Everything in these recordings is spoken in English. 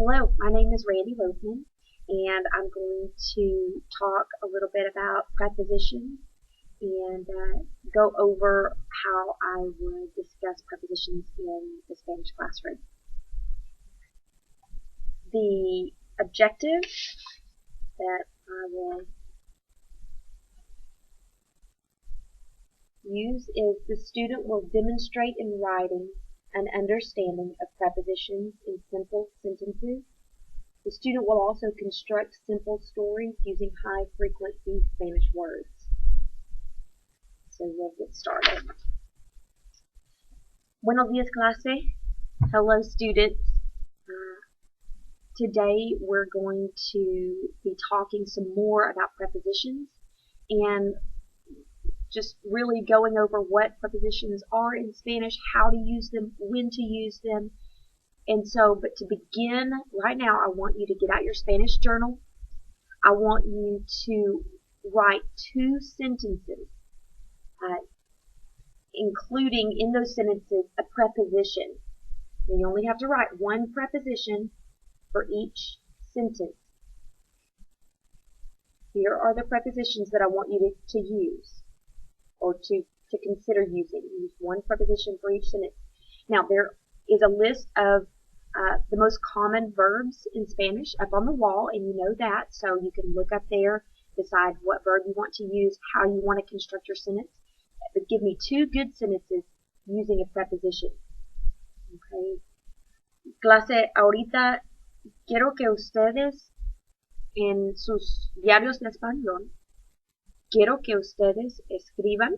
Hello, my name is Randy Lopeman, and I'm going to talk a little bit about prepositions and go over how I would discuss prepositions in the Spanish classroom. The objective that I will use is the student will demonstrate in writing an understanding of prepositions in simple sentences. The student will also construct simple stories using high-frequency Spanish words. So we'll get started. Buenos días, clase. Hello, students. Today we're going to be talking some more about prepositions and just really going over what prepositions are in Spanish, how to use them, when to use them. And so, but to begin right now, I want you to get out your Spanish journal. I want you to write 2 sentences, including in those sentences a preposition. Now you only have to write 1 preposition for each sentence. Here are the prepositions that I want you to use, or to consider using. Use 1 preposition for each sentence. Now there is a list of the most common verbs in Spanish up on the wall, and you know that, so you can look up there, decide what verb you want to use, how you want to construct your sentence. But give me 2 good sentences using a preposition. Okay. Clase, ahorita quiero que ustedes en sus diarios de español, quiero que ustedes escriban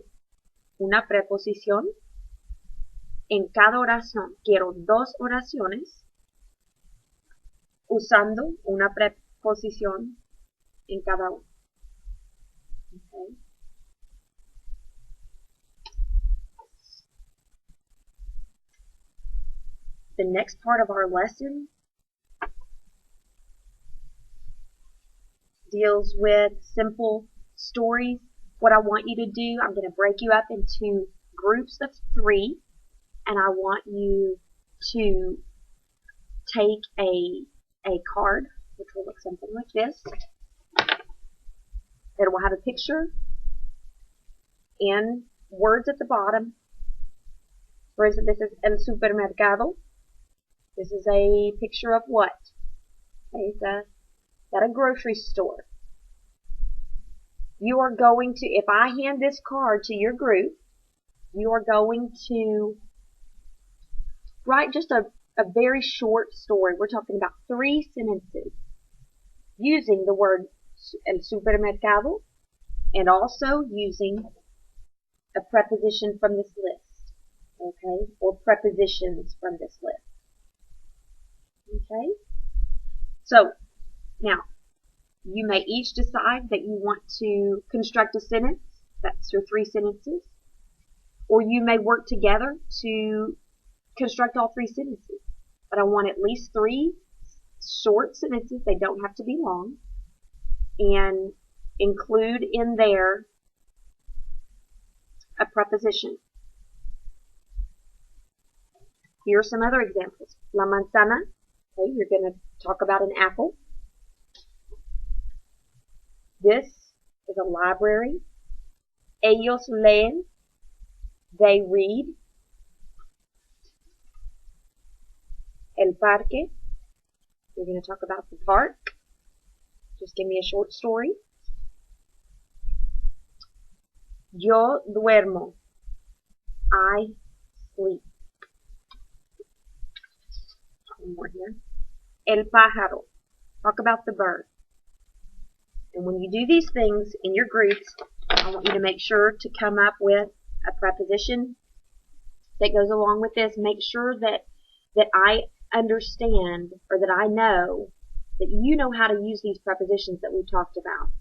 una preposición en cada oración. Quiero 2 oraciones usando una preposición en cada una. Okay. The next part of our lesson deals with simple stories. What I want you to do, I'm going to break you up into groups of 3, and I want you to take a card, which will look something like this. It will have a picture and words at the bottom. For instance, this is el supermercado. This is a picture of what? Okay, is that a grocery store? You are going to, if I hand this card to your group, you are going to write just a very short story. We're talking about 3 sentences using the word el supermercado and also using a preposition from this list. Okay? Or prepositions from this list. Okay? So, now, you may each decide that you want to construct a sentence. That's your 3 sentences. Or you may work together to construct all 3 sentences. But I want at least 3 short sentences. They don't have to be long. And include in there a preposition. Here are some other examples. La manzana. Okay, you're going to talk about an apple. This is a library. Ellos leen. They read. El parque. You're going to talk about the park. Just give me a short story. Yo duermo. I sleep. One more here. El pájaro. Talk about the bird. And when you do these things in your groups, I want you to make sure to come up with a preposition that goes along with this. Make sure that I understand, or that I know that you know how to use these prepositions that we've talked about.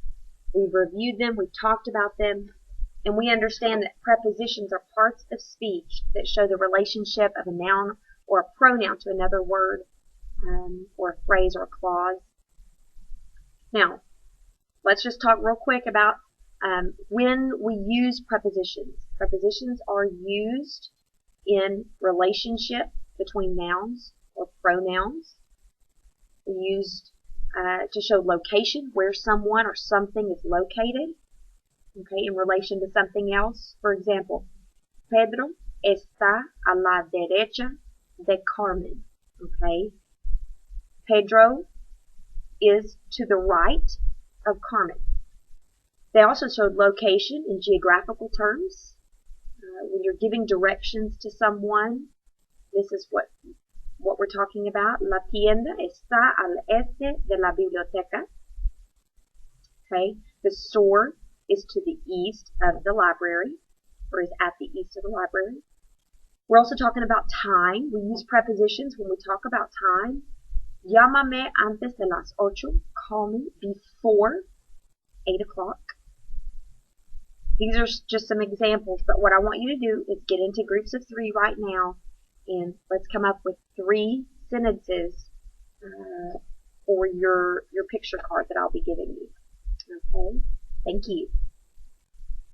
We've reviewed them, we've talked about them, and we understand that prepositions are parts of speech that show the relationship of a noun or a pronoun to another word, or a phrase or a clause. Now, let's just talk real quick about when we use prepositions. Prepositions are used in relationship between nouns or pronouns. We used to show location, where someone or something is located, okay, in relation to something else. For example, Pedro está a la derecha de Carmen. Okay, Pedro is to the right of Carmen. They also showed location in geographical terms. When you're giving directions to someone, this is what we're talking about. La tienda está al este de la biblioteca. Okay, the store is to the east of the library, or is at the east of the library. We're also talking about time. We use prepositions when we talk about time. Llámame antes de las 8. Call me before 8 o'clock. These are just some examples, but what I want you to do is get into groups of 3 right now, and let's come up with 3 sentences for your picture card that I'll be giving you. Okay? Thank you.